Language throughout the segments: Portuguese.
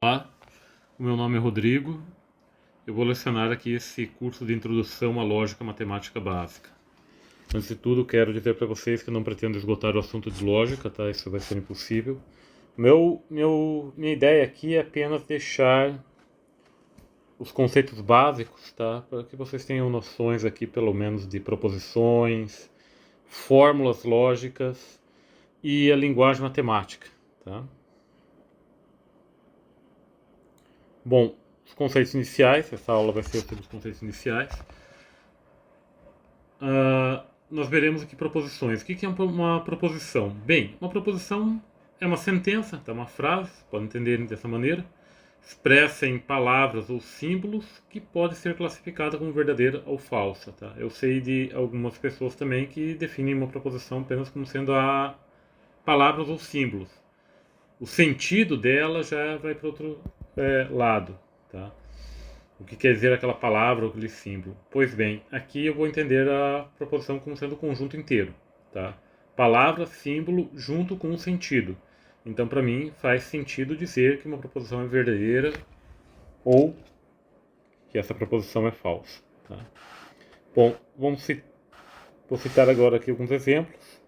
Olá, o meu nome é Rodrigo. Eu vou lecionar aqui esse curso de Introdução à Lógica Matemática Básica. Antes de tudo, quero dizer para vocês que eu não pretendo esgotar o assunto de lógica, tá? Isso vai ser impossível. Minha ideia aqui é apenas deixar os conceitos básicos, tá? Para que vocês tenham noções aqui, pelo menos, de proposições, fórmulas lógicas e a linguagem matemática, tá? Bom, os conceitos iniciais, essa aula vai ser sobre os conceitos iniciais. Nós veremos aqui proposições. O que é uma proposição? Bem, uma proposição é uma sentença, tá? Uma frase, pode entender dessa maneira, expressa em palavras ou símbolos que pode ser classificada como verdadeira ou falsa. Tá? Eu sei de algumas pessoas também que definem uma proposição apenas como sendo a palavras ou símbolos. O sentido dela já vai para outro lado. Tá? O que quer dizer aquela palavra ou aquele símbolo? Pois bem, aqui eu vou entender a proposição como sendo o conjunto inteiro. Tá? Palavra, símbolo, junto com o sentido. Então, para mim, faz sentido dizer que uma proposição é verdadeira ou que essa proposição é falsa. Tá? Bom, vou citar agora aqui alguns exemplos.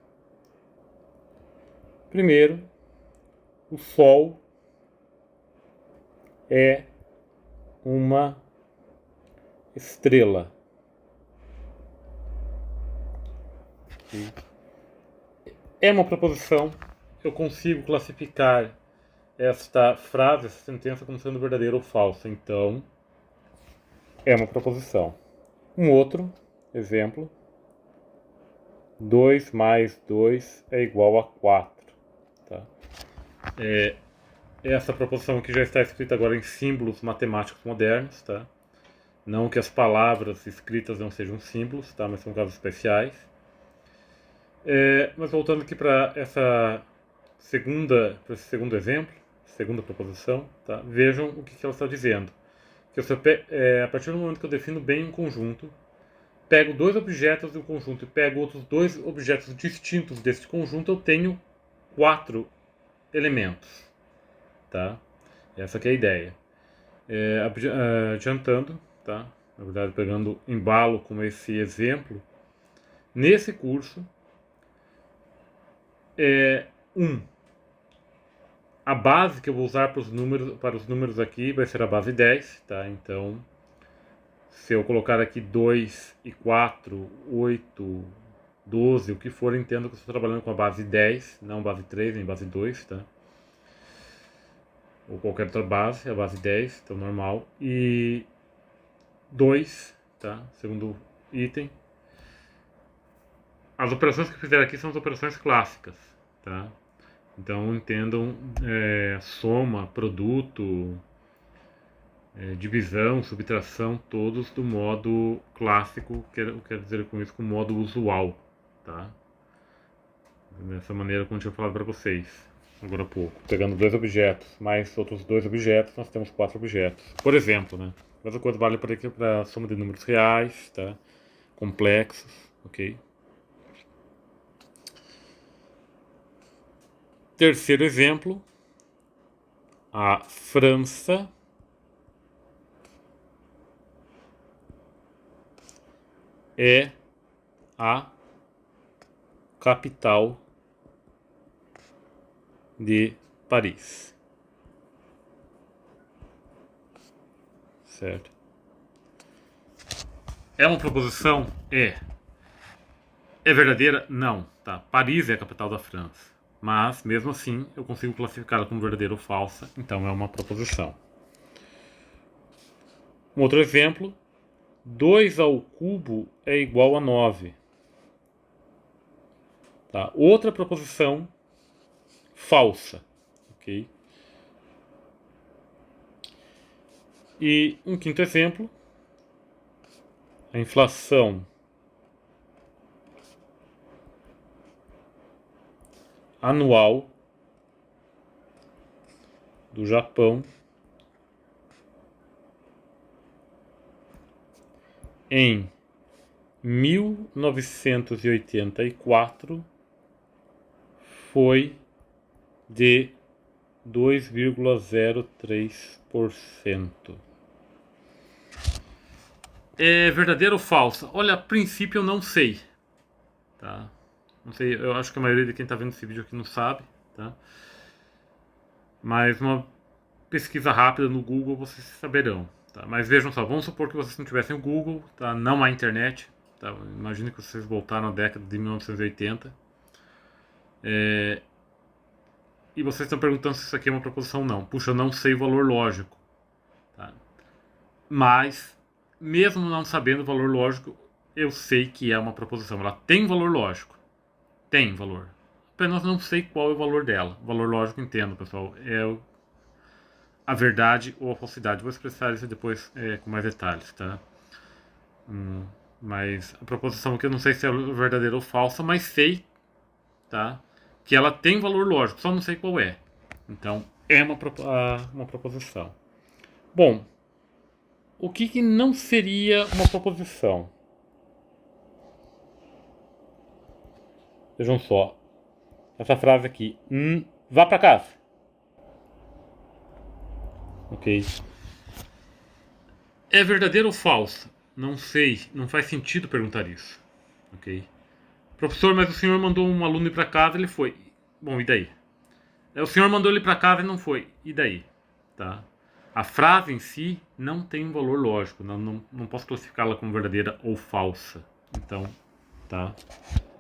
Primeiro, o Sol é uma estrela. É uma proposição. Eu consigo classificar esta frase, essa sentença, como sendo verdadeira ou falsa. Então, é uma proposição. Um outro exemplo. 2 mais 2 é igual a 4. Tá? Essa proposição aqui já está escrita agora em símbolos matemáticos modernos. Tá? Não que as palavras escritas não sejam símbolos, tá? Mas são casos especiais. Mas voltando aqui para esse segundo exemplo, segunda proposição, tá? Vejam o que ela está dizendo. Que a partir do momento que eu defino bem um conjunto, pego dois objetos do conjunto e pego outros dois objetos distintos desse conjunto, eu tenho 4 elementos. Tá? Essa que é a ideia. Adiantando, tá? Na verdade, pegando embalo com esse exemplo, nesse curso, a base que eu vou usar para os números aqui vai ser a base 10, tá? Então, se eu colocar aqui 2 e 4, 8, 12, o que for, entendo que eu estou trabalhando com a base 10, não base 3, nem base 2, tá? Ou qualquer outra base, a base 10, então normal. E 2, tá? Segundo item. As operações que eu fizer aqui são as operações clássicas, tá? Então entendam soma, produto, divisão, subtração, todos do modo clássico, quero dizer com isso, com o modo usual, tá? Dessa maneira como eu tinha falado para vocês agora há pouco. Pegando dois objetos, mais outros dois objetos, nós temos 4 objetos. Por exemplo, né? A mesma coisa vale para a soma de números reais, tá? Complexos, ok? Terceiro exemplo, a França é a capital de Paris. Certo? É uma proposição? É. É verdadeira? Não. Tá. Paris é a capital da França. Mas, mesmo assim, eu consigo classificá-la como verdadeira ou falsa. Então, é uma proposição. Um outro exemplo. 2 ao cubo é igual a 9. Tá? Outra proposição falsa. Ok? E um quinto exemplo. A inflação anual do Japão em 1984 foi de 2,03%. É verdadeiro ou falsa? Olha, a princípio eu não sei, tá? Não sei, eu acho que a maioria de quem está vendo esse vídeo aqui não sabe, tá? Mas uma pesquisa rápida no Google vocês saberão, tá? Mas vejam só, vamos supor que vocês não tivessem o Google, tá? Não há internet, tá? Imagine que vocês voltaram na década de 1980. E vocês estão perguntando se isso aqui é uma proposição ou não. Puxa, eu não sei o valor lógico, tá? Mas, mesmo não sabendo o valor lógico, eu sei que é uma proposição. Ela tem valor lógico. Tem valor. Apenas não sei qual é o valor dela. O valor lógico, entendo, pessoal. É a verdade ou a falsidade. Vou expressar isso depois com mais detalhes, tá? Mas a proposição aqui eu não sei se é verdadeira ou falsa, mas sei, tá? Que ela tem valor lógico, só não sei qual é. Então, é uma proposição. Bom, o que não seria uma proposição? Vejam só. Essa frase aqui. Vá para casa. Ok. É verdadeiro ou falso? Não sei. Não faz sentido perguntar isso. Ok. Professor, mas o senhor mandou um aluno ir para casa, ele foi. Bom, e daí? O senhor mandou ele para casa e não foi. E daí? Tá? A frase em si não tem um valor lógico. Não posso classificá-la como verdadeira ou falsa. Então, tá?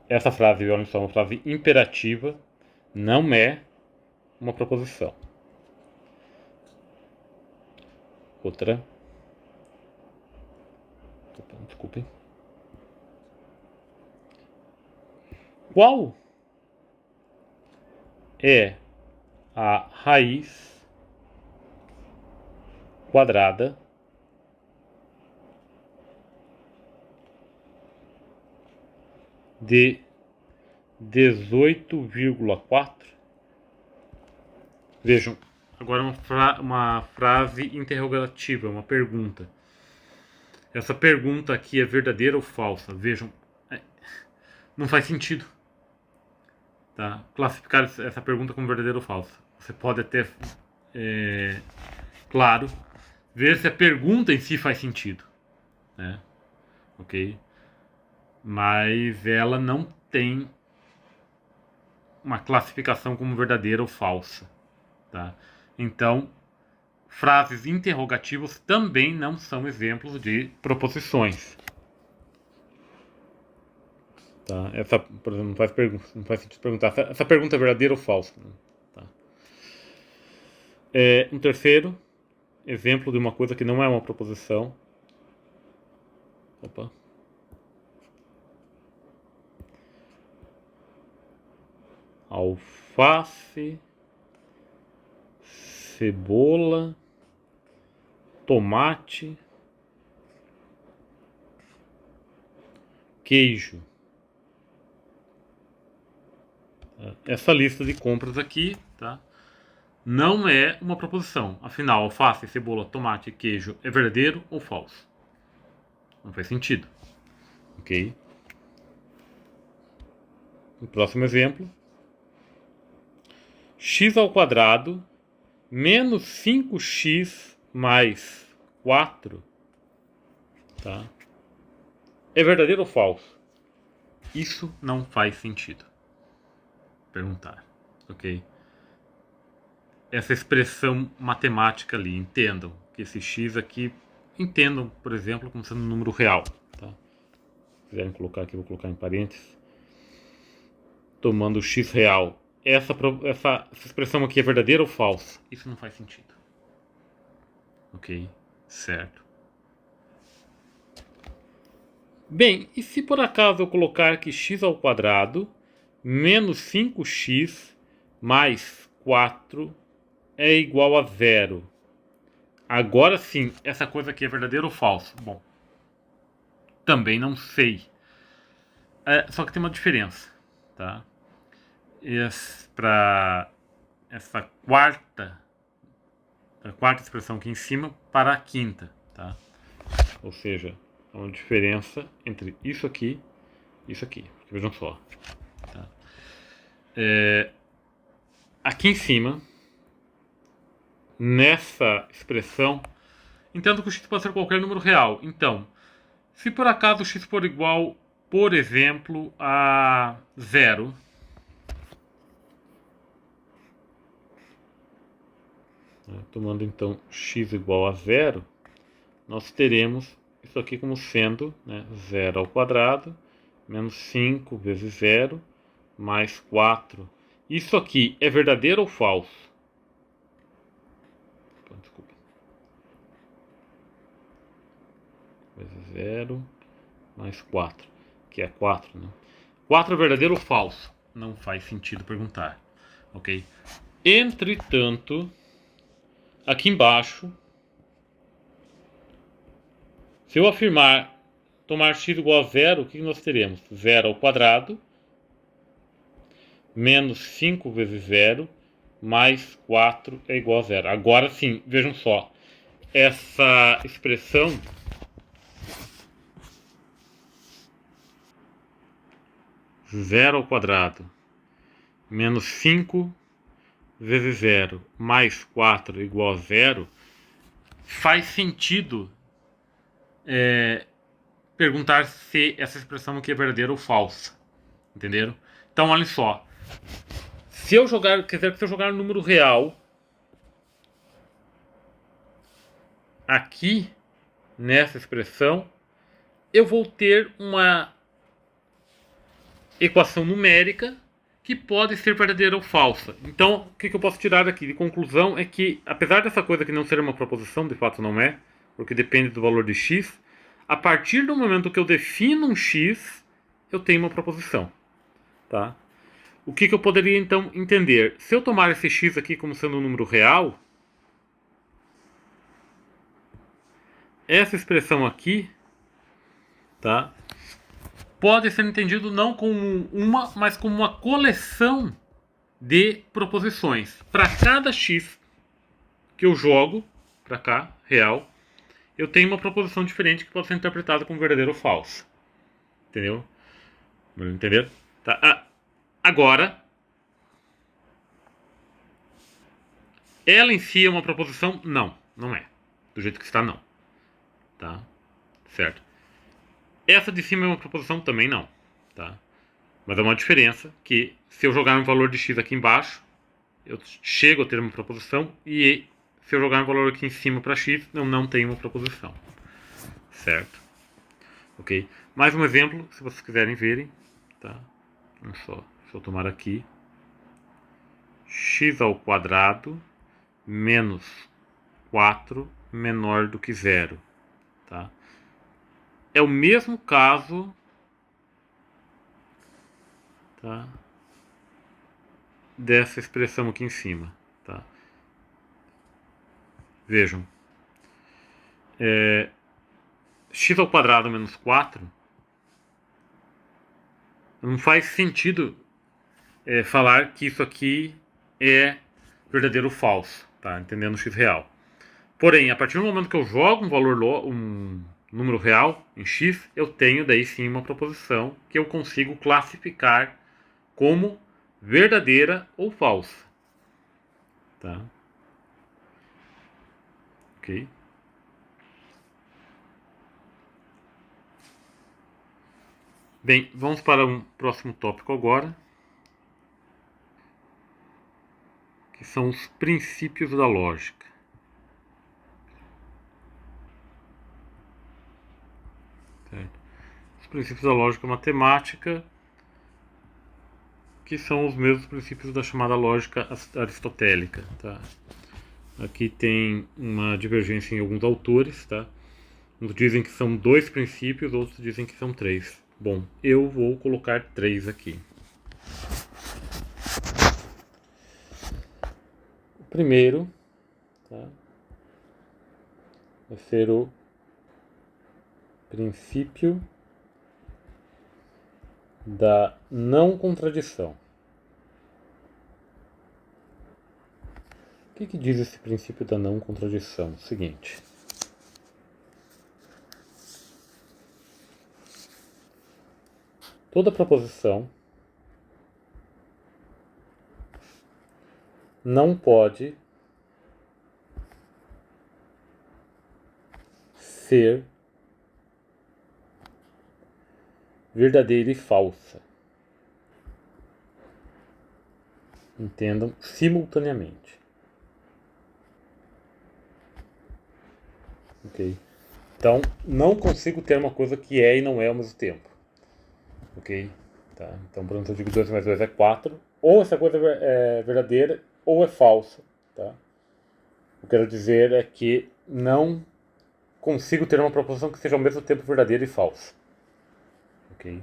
Essa frase, olha só, uma frase imperativa, não é uma proposição. Outra. Desculpem. Qual é a raiz quadrada de 18,4? Vejam, agora uma frase interrogativa, uma pergunta. Essa pergunta aqui é verdadeira ou falsa? Vejam, não faz sentido, tá? Classificar essa pergunta como verdadeira ou falsa. Você pode até, claro, ver se a pergunta em si faz sentido, né? Ok? Mas ela não tem uma classificação como verdadeira ou falsa, tá? Então, frases interrogativas também não são exemplos de proposições. Tá? Essa, por exemplo, não faz sentido perguntar. Essa pergunta é verdadeira ou falsa? Tá? Um terceiro exemplo de uma coisa que não é uma proposição. Opa. Alface, cebola, tomate, queijo. Essa lista de compras aqui, tá? Não é uma proposição. Afinal, alface, cebola, tomate e queijo é verdadeiro ou falso? Não faz sentido. Ok? O próximo exemplo. X ao quadrado menos 5x mais 4, tá? É verdadeiro ou falso? Isso não faz sentido perguntar, ok? Essa expressão matemática ali, entendam que esse x aqui, entendam, por exemplo, como sendo um número real, tá? Se quiserem colocar aqui, vou colocar em parênteses. Tomando o x real. Essa expressão aqui é verdadeira ou falsa? Isso não faz sentido. Ok? Certo. Bem, e se por acaso eu colocar que x ao quadrado menos 5x mais 4 é igual a 0? Agora sim, essa coisa aqui é verdadeira ou falsa? Bom, também não sei. Só que tem uma diferença, tá? Para essa quarta expressão aqui em cima para a quinta, tá? Ou seja, há uma diferença entre isso aqui e isso aqui. Porque vejam só, tá? Aqui em cima nessa expressão, entendo que o x pode ser qualquer número real. Então, se por acaso o x for igual, por exemplo, a 0, tomando então x igual a 0, nós teremos isso aqui como sendo, né, 0 ao quadrado, menos 5 vezes 0, mais 4. Isso aqui é verdadeiro ou falso? Desculpa. Vezes 0, mais 4, que é 4, né? 4 é verdadeiro ou falso? Não faz sentido perguntar, ok? Entretanto, aqui embaixo, se eu afirmar tomar x igual a 0, o que nós teremos? 0 ao quadrado, menos 5 vezes 0, mais 4 é igual a 0. Agora sim, vejam só, essa expressão zero ao quadrado menos 5 vezes 0 mais 4 igual a 0, faz sentido perguntar se essa expressão aqui é verdadeira ou falsa. Entenderam? Então, olha só. Se eu jogar, se eu jogar um número real aqui nessa expressão, eu vou ter uma equação numérica que pode ser verdadeira ou falsa. Então, o que eu posso tirar aqui de conclusão é que, apesar dessa coisa que não ser uma proposição, de fato não é, porque depende do valor de x, a partir do momento que eu defino um x, eu tenho uma proposição. Tá? O que eu poderia então entender? Se eu tomar esse x aqui como sendo um número real, essa expressão aqui, tá, pode ser entendido não como uma, mas como uma coleção de proposições. Para cada x que eu jogo para cá, real, eu tenho uma proposição diferente que pode ser interpretada como verdadeiro ou falso. Entendeu? Entender? Tá. Agora, ela em si é uma proposição? Não, não é. Do jeito que está, não. Tá? Certo. Essa de cima é uma proposição? Também não. Tá? Mas é uma diferença que, se eu jogar um valor de x aqui embaixo, eu chego a ter uma proposição, e se eu jogar um valor aqui em cima para x, eu não tenho uma proposição. Certo? Ok? Mais um exemplo, se vocês quiserem verem. Tá? Vamos só. Se eu tomar aqui x ao quadrado menos 4 menor do que 0. Tá? É o mesmo caso, tá, dessa expressão aqui em cima. Tá? Vejam. X ao quadrado menos 4 não faz sentido falar que isso aqui é verdadeiro ou falso, tá? Entendendo o x real. Porém, a partir do momento que eu jogo um valor, um número real em x, eu tenho daí sim uma proposição que eu consigo classificar como verdadeira ou falsa. Tá? Ok? Bem, vamos para um próximo tópico agora, que são os princípios da lógica. Certo? Os princípios da lógica matemática, que são os mesmos princípios da chamada lógica aristotélica. Tá? Aqui tem uma divergência em alguns autores. Tá? Uns dizem que são 2 princípios, outros dizem que são 3. Bom, eu vou colocar 3 aqui. O primeiro, tá, vai ser o princípio da não contradição. O que diz esse princípio da não contradição? Seguinte. Toda proposição não pode ser verdadeira e falsa. Entendam simultaneamente. Ok? Então, não consigo ter uma coisa que é e não é ao mesmo tempo. Ok? Tá? Então, por exemplo, eu digo 2 mais 2 é 4. Ou essa coisa é verdadeira ou é falsa. Tá? O que eu quero dizer é que não consigo ter uma proposição que seja ao mesmo tempo verdadeira e falsa. Ok?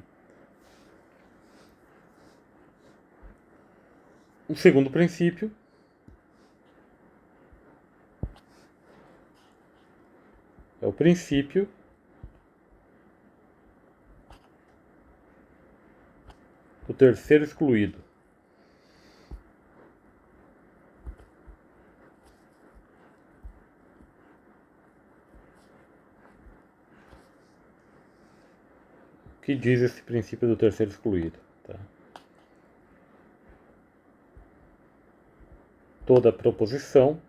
O segundo princípio é o princípio do terceiro excluído. O que diz esse princípio do terceiro excluído? Tá? Toda proposição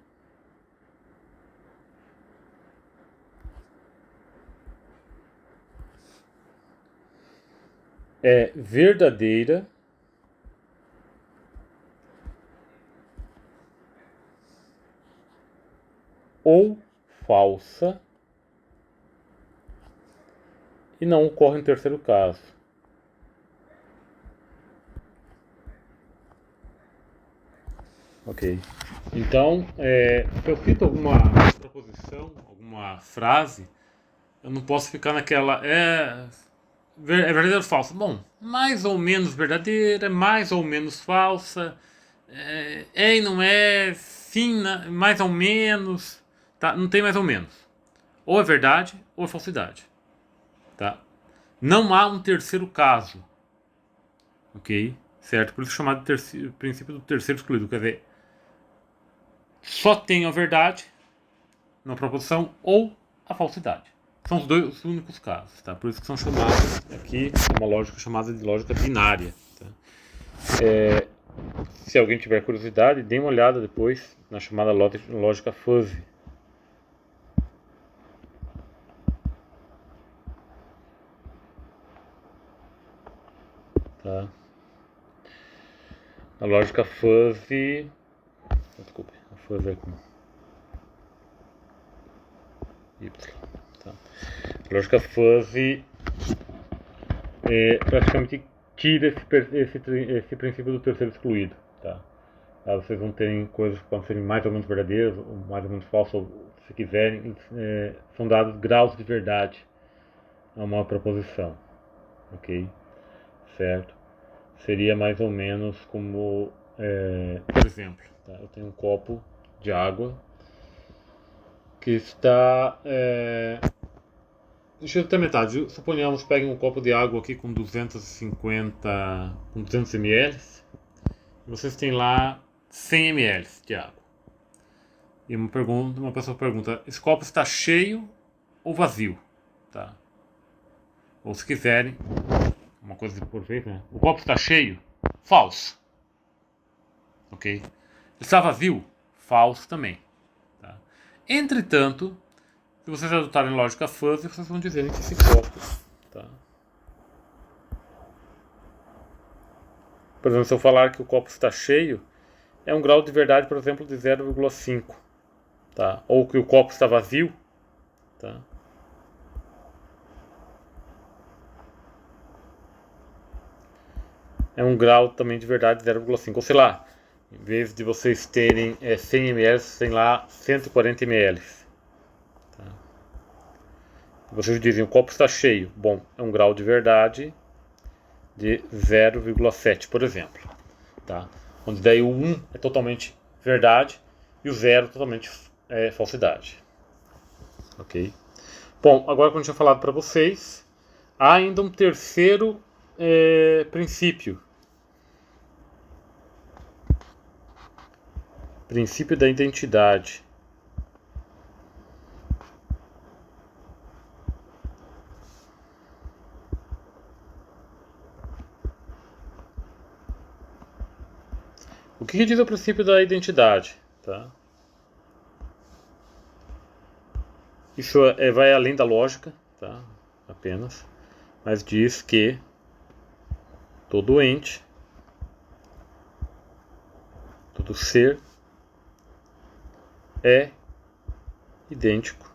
é verdadeira ou falsa e não ocorre em terceiro caso. Ok. Então, se eu cito alguma proposição, alguma frase, eu não posso ficar naquela. É verdadeira ou falsa? Bom, mais ou menos verdadeira, mais ou menos falsa, é e não é, sim, mais ou menos, tá? Não tem mais ou menos. Ou é verdade ou é falsidade, tá? Não há um terceiro caso, ok? Certo? Por isso é chamado de princípio do terceiro excluído, quer dizer, só tem a verdade na proposição ou a falsidade. São os únicos casos, tá? Por isso que são chamados aqui, uma lógica chamada de lógica binária. Tá? Se alguém tiver curiosidade, dê uma olhada depois na chamada lógica fuzzy. Tá? A lógica fuzzy. Desculpe, a fuzzy é com Y. Tá? A lógica fuzzy praticamente tira esse princípio do terceiro excluído. Tá? Vocês vão terem coisas que podem ser mais ou menos verdadeiras, ou mais ou menos falsas, ou se quiserem, são dados graus de verdade a uma proposição. Ok? Certo? Seria mais ou menos como, por exemplo, tá? Eu tenho um copo de água que está. Deixa eu ter metade. Suponhamos, peguem um copo de água aqui com 250, com 200 ml. E vocês têm lá 100 ml de água. E uma pessoa pergunta: esse copo está cheio ou vazio? Tá? Ou se quiserem, uma coisa por vez, né? O copo está cheio? Falso. Ok? Ele está vazio? Falso também. Tá? Entretanto, se vocês adotarem lógica fuzzy, vocês vão dizer que esse copo, tá? Por exemplo, se eu falar que o copo está cheio, é um grau de verdade, por exemplo, de 0,5, tá? Ou que o copo está vazio, tá? É um grau também de verdade de 0,5. Ou sei lá, em vez de vocês terem 100 ml, tem lá 140 ml. Tá? Vocês dizem o copo está cheio. Bom, é um grau de verdade de 0,7, por exemplo. Tá? Onde daí o 1 é totalmente verdade e o 0 totalmente falsidade. Ok? Bom, agora como eu tinha falado para vocês, há ainda um terceiro princípio. Princípio da identidade. O que diz o princípio da identidade? Tá? Isso vai além da lógica, tá? Apenas. Mas diz que todo ente, todo ser é idêntico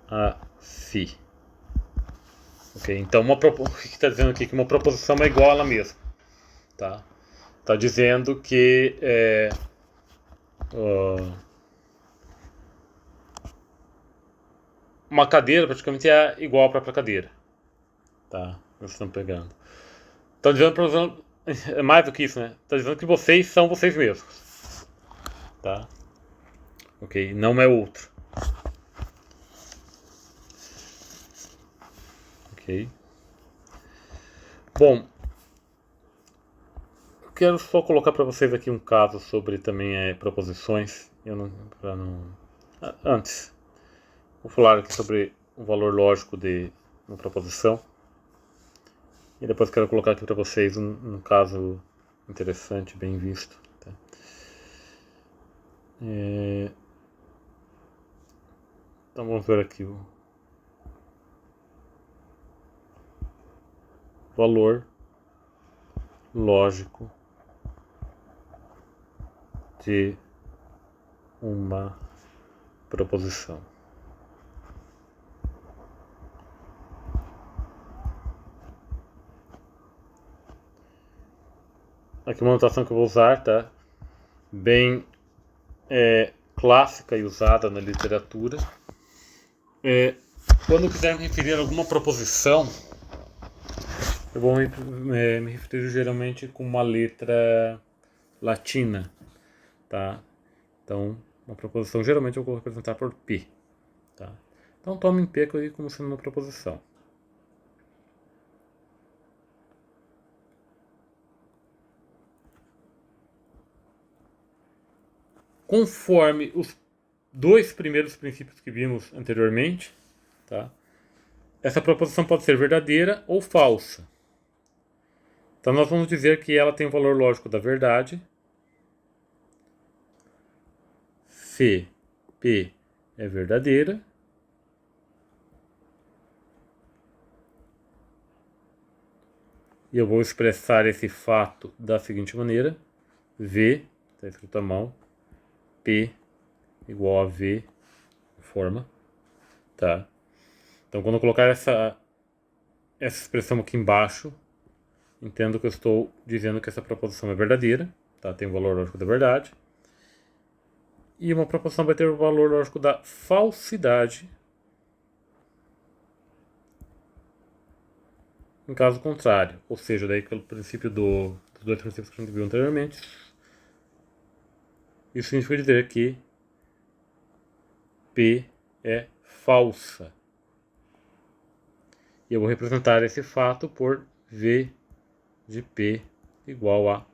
a si. Ok? Então, o que está dizendo aqui? Que uma proposição é igual a ela mesma. Tá? Está dizendo que uma cadeira praticamente é igual à própria cadeira. Tá? Nós estamos pegando. Está dizendo, é mais do que isso, né? Está dizendo que vocês são vocês mesmos. Tá? Ok? Não é outro. Ok? Bom, eu quero só colocar para vocês aqui um caso sobre também proposições. Antes, vou falar aqui sobre o valor lógico de uma proposição. E depois quero colocar aqui para vocês um caso interessante, bem visto. Tá? Então vamos ver aqui o valor lógico de uma proposição. Aqui uma notação que eu vou usar, tá? Bem clássica e usada na literatura. Quando quiser me referir a alguma proposição, eu vou me referir geralmente com uma letra latina, tá? Então, uma proposição geralmente eu vou representar por P, tá? Então, tome P como sendo uma proposição. Conforme os dois primeiros princípios que vimos anteriormente, tá? Essa proposição pode ser verdadeira ou falsa. Então nós vamos dizer que ela tem o valor lógico da verdade, se P é verdadeira, e eu vou expressar esse fato da seguinte maneira: V, está escrito à mão, P igual a V, forma, tá? Então quando eu colocar essa expressão aqui embaixo, entendo que eu estou dizendo que essa proposição é verdadeira, tá? Tem o valor lógico da verdade. E uma proposição vai ter o valor lógico da falsidade, em caso contrário. Ou seja, daí pelo princípio dos dois princípios que a gente viu anteriormente, isso significa dizer que P é falsa. E eu vou representar esse fato por V de P igual a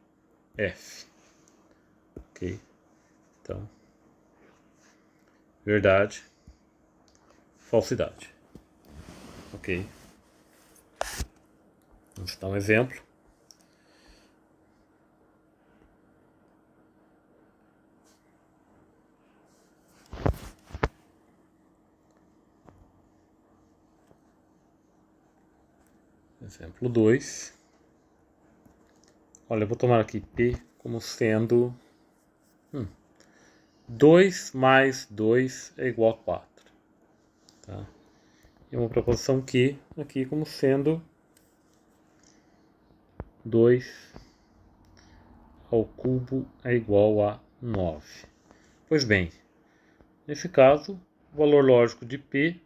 F. Ok? Então, verdade, falsidade. Ok? Vamos dar um exemplo. Exemplo 2. Olha, eu vou tomar aqui P como sendo 2 mais 2 é igual a 4. Tá? E uma proposição Q aqui como sendo 2 ao cubo é igual a 9. Pois bem, nesse caso, o valor lógico de P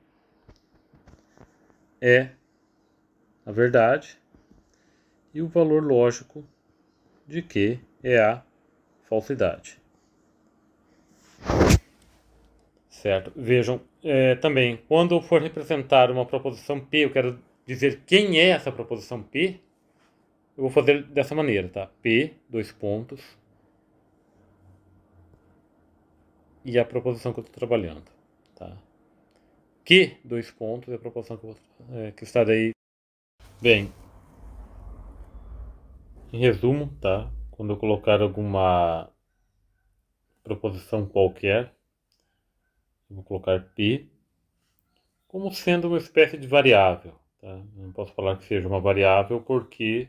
é a verdade e o valor lógico de Q é a falsidade. Certo? Vejam, também, quando eu for representar uma proposição P, eu quero dizer quem é essa proposição P, eu vou fazer dessa maneira, tá? P, dois pontos, e a proposição que eu estou trabalhando, tá? Que, dois pontos, é a proposição que está daí. Bem, em resumo, tá? Quando eu colocar alguma proposição qualquer, vou colocar P como sendo uma espécie de variável. Tá? Não posso falar que seja uma variável porque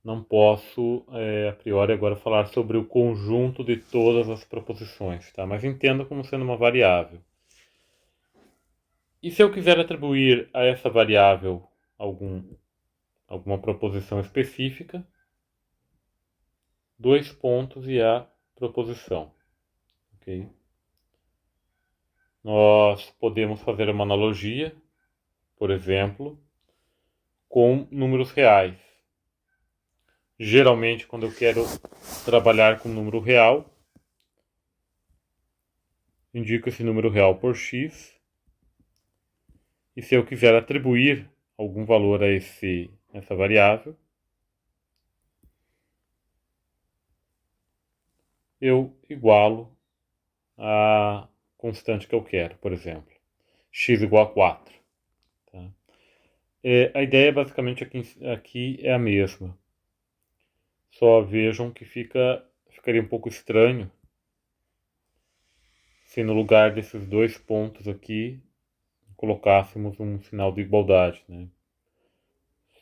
não posso, a priori, agora falar sobre o conjunto de todas as proposições, tá? Mas entenda como sendo uma variável. E se eu quiser atribuir a essa variável alguma proposição específica, 2 pontos e a proposição. Okay? Nós podemos fazer uma analogia, por exemplo, com números reais. Geralmente, quando eu quero trabalhar com número real, indico esse número real por x. E se eu quiser atribuir algum valor a essa variável, eu igualo a constante que eu quero, por exemplo, x igual a 4. Tá? A ideia basicamente aqui é a mesma. Só vejam que ficaria um pouco estranho se no lugar desses 2 pontos aqui colocássemos um sinal de igualdade, né?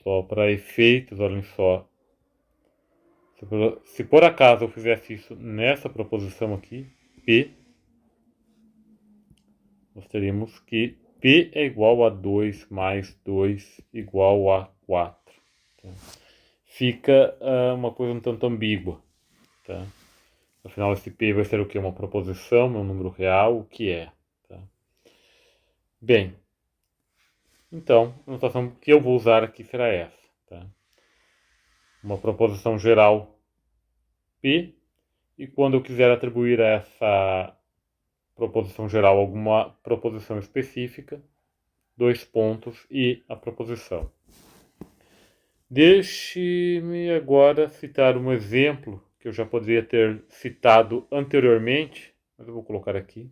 Só para efeitos, olhem só. Se por acaso eu fizesse isso nessa proposição aqui, P, nós teríamos que P é igual a 2 mais 2 igual a 4. Tá? Fica uma coisa um tanto ambígua. Tá? Afinal, esse P vai ser o que? Uma proposição, um número real, o que é? Tá? Bem, então, a notação que eu vou usar aqui será essa. Tá? Uma proposição geral P, e quando eu quiser atribuir a essa proposição geral alguma proposição específica, 2 pontos e a proposição. Deixe-me agora citar um exemplo que eu já poderia ter citado anteriormente, mas eu vou colocar aqui.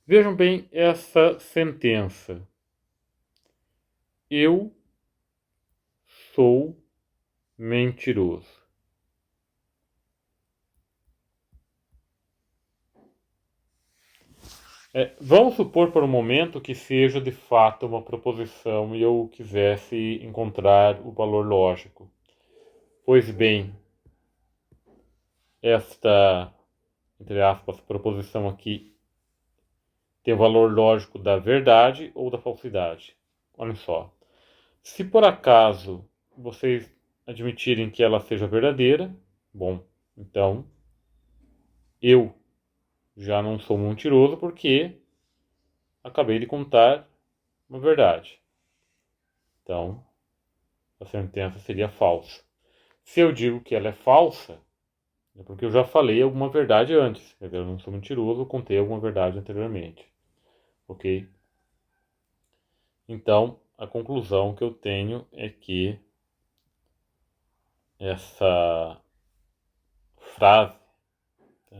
Vejam bem essa sentença. Eu sou mentiroso. Vamos supor por um momento que seja de fato uma proposição e eu quisesse encontrar o valor lógico. Pois bem, esta, entre aspas, proposição aqui tem o valor lógico da verdade ou da falsidade. Olhem só. Se por acaso vocês admitirem que ela seja verdadeira, bom, então eu já não sou mentiroso porque acabei de contar uma verdade. Então, a sentença seria falsa. Se eu digo que ela é falsa, é porque eu já falei alguma verdade antes. Quer dizer, eu não sou mentiroso, eu contei alguma verdade anteriormente. Ok? Então, a conclusão que eu tenho é que essa frase, tá,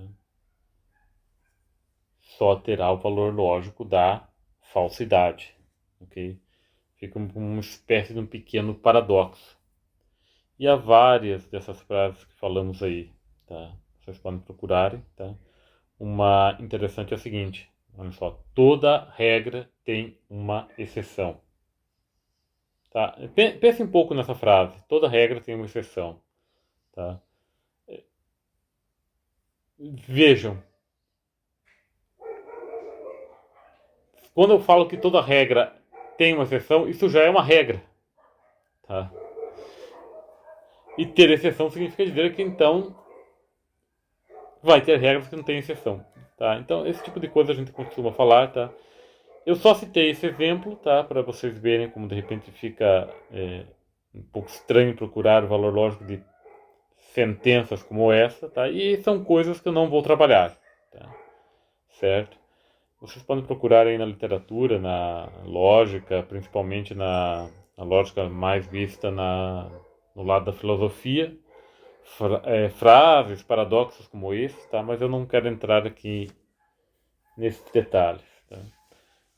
só terá o valor lógico da falsidade. Ok? Fica uma espécie de um pequeno paradoxo. E há várias dessas frases que falamos aí. Tá? Vocês podem procurarem. Tá? Uma interessante é a seguinte. Olha só, toda regra tem uma exceção. Tá? Pense um pouco nessa frase. Toda regra tem uma exceção. Tá? Vejam. Quando eu falo que toda regra tem uma exceção, isso já é uma regra. Tá? E ter exceção significa dizer que então vai ter regras que não têm exceção. Tá? Então esse tipo de coisa a gente costuma falar. Tá? Eu só citei esse exemplo, tá, para vocês verem como de repente fica um pouco estranho procurar o valor lógico de sentenças como essa, tá? E são coisas que eu não vou trabalhar, tá? Certo? Vocês podem procurar aí na literatura, na lógica, principalmente na lógica mais vista no lado da filosofia, frases, paradoxos como esse, tá? Mas eu não quero entrar aqui nesses detalhes, tá?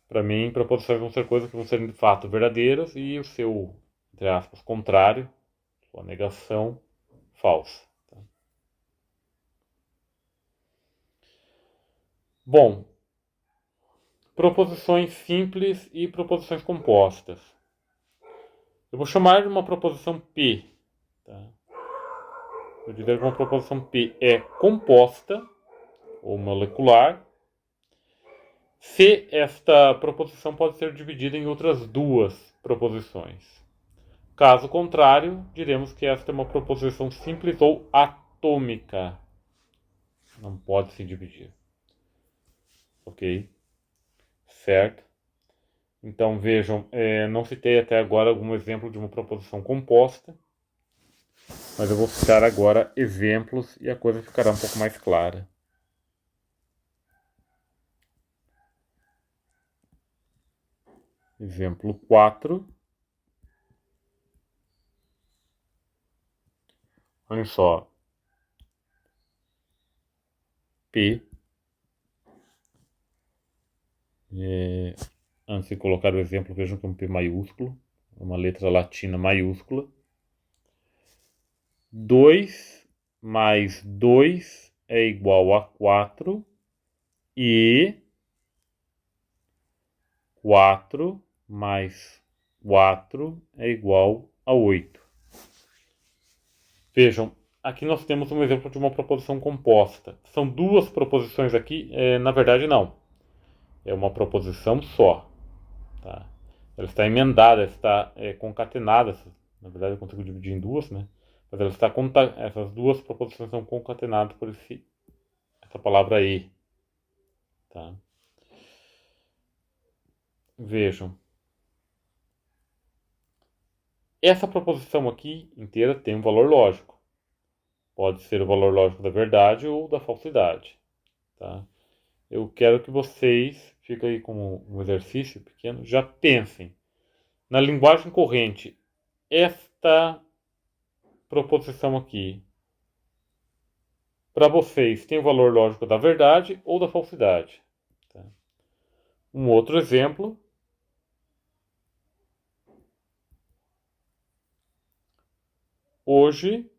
Para mim, proposições vão ser coisas que vão ser de fato verdadeiras e o seu entre aspas, contrário, sua negação, falsa. Tá? Bom, proposições simples e proposições compostas. Eu vou chamar de uma proposição P. Tá? Eu diria que uma proposição P é composta ou molecular se esta proposição pode ser dividida em outras duas proposições. Caso contrário, diremos que esta é uma proposição simples ou atômica. Não pode se dividir. Ok? Certo? Então vejam, não citei até agora algum exemplo de uma proposição composta, mas eu vou citar agora exemplos e a coisa ficará um pouco mais clara. Exemplo 4. Olha só. P. Antes de colocar o exemplo, vejam que é um P maiúsculo, uma letra latina maiúscula. 2 mais 2 é igual a 4 e 4 mais 4 é igual a 8. Vejam, aqui nós temos um exemplo de uma proposição composta. São duas proposições aqui, na verdade não. É uma proposição só. Tá? Ela está emendada, está concatenada. Na verdade eu consigo dividir em duas, né? Mas ela está essas duas proposições são concatenadas por essa palavra e. Tá? Vejam. Essa proposição aqui inteira tem um valor lógico. Pode ser o valor lógico da verdade ou da falsidade. Tá? Eu quero que vocês, fica aí como um exercício pequeno, já pensem na linguagem corrente. Esta proposição aqui, para vocês, tem o valor lógico da verdade ou da falsidade. Tá? Um outro exemplo. Hoje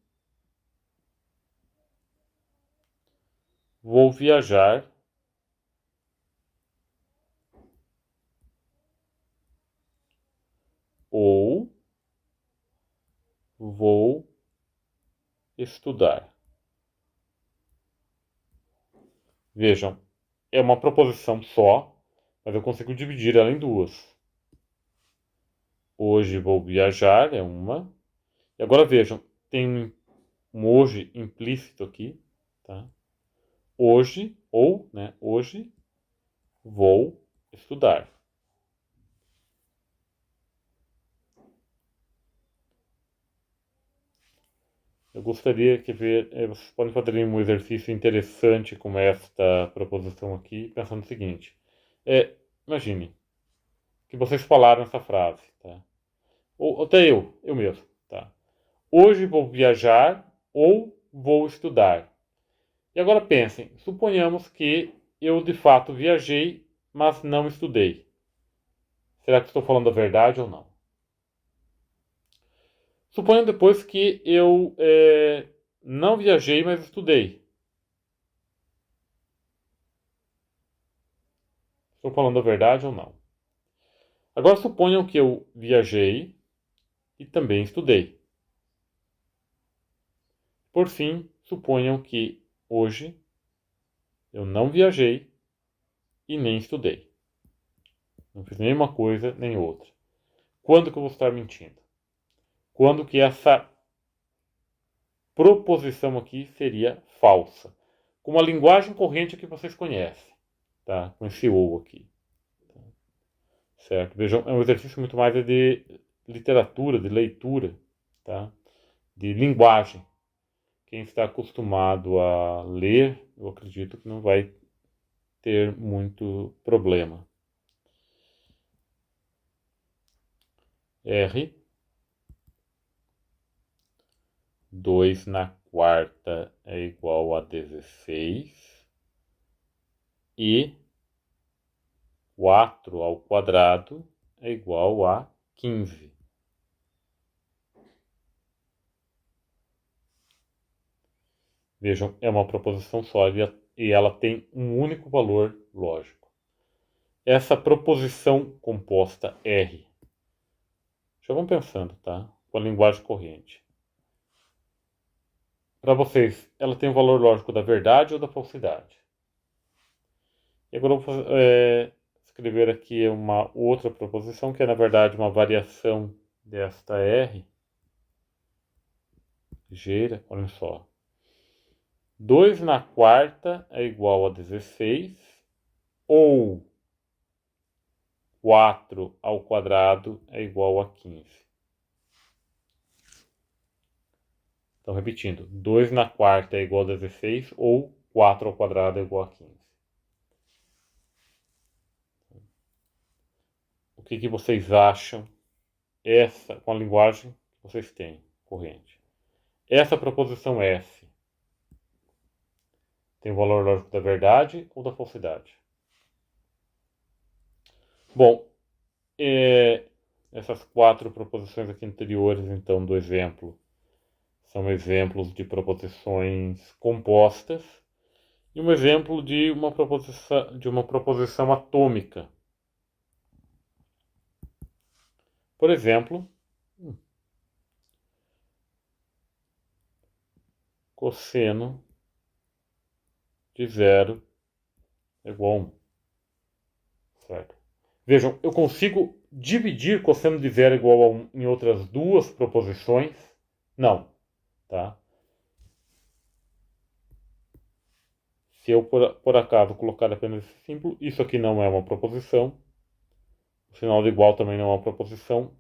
vou viajar ou vou estudar. Vejam, é uma proposição só, mas eu consigo dividir ela em duas. Hoje vou viajar é uma. E agora vejam, tem um hoje implícito aqui, tá? Hoje, ou, né, hoje vou estudar. Eu gostaria que vocês podem fazer um exercício interessante com esta proposição aqui, pensando no seguinte. Imagine que vocês falaram essa frase, tá? Ou até eu mesmo, tá? Hoje vou viajar ou vou estudar. E agora pensem, suponhamos que eu de fato viajei, mas não estudei. Será que estou falando a verdade ou não? Suponham depois que eu não viajei, mas estudei. Estou falando a verdade ou não? Agora suponham que eu viajei e também estudei. Por fim, suponham que hoje eu não viajei e nem estudei. Não fiz nem uma coisa nem outra. Quando que eu vou estar mentindo? Quando que essa proposição aqui seria falsa? Com uma linguagem corrente que vocês conhecem, tá? Com esse ou aqui. Certo? Vejam, é um exercício muito mais de literatura, de leitura, tá? De linguagem. Quem está acostumado a ler, eu acredito que não vai ter muito problema. R. 2 na quarta é igual a 16. E 4 ao quadrado é igual a 15. Vejam, é uma proposição sólida e ela tem um único valor lógico. Essa proposição composta R, já vão pensando, tá? Com a linguagem corrente. Para vocês, ela tem o valor lógico da verdade ou da falsidade? E agora eu vou escrever aqui uma outra proposição, que é na verdade uma variação desta R. Ligeira, olha só. 2 na quarta é igual a 16, ou 4 ao quadrado é igual a 15. Então, repetindo, 2 na quarta é igual a 16, ou 4 ao quadrado é igual a 15. O que vocês acham com a linguagem que vocês têm corrente? Essa proposição F tem o valor lógico da verdade ou da falsidade? Bom, essas 4 proposições aqui anteriores, então, do exemplo, são exemplos de proposições compostas e um exemplo de uma proposição atômica. Por exemplo, cosseno de 0 é igual a 1. Certo? Vejam, eu consigo dividir cosseno de 0 igual a 1 em outras duas proposições? Não. Tá? Se eu, por acaso, colocar apenas esse símbolo, isso aqui não é uma proposição. O sinal de igual também não é uma proposição.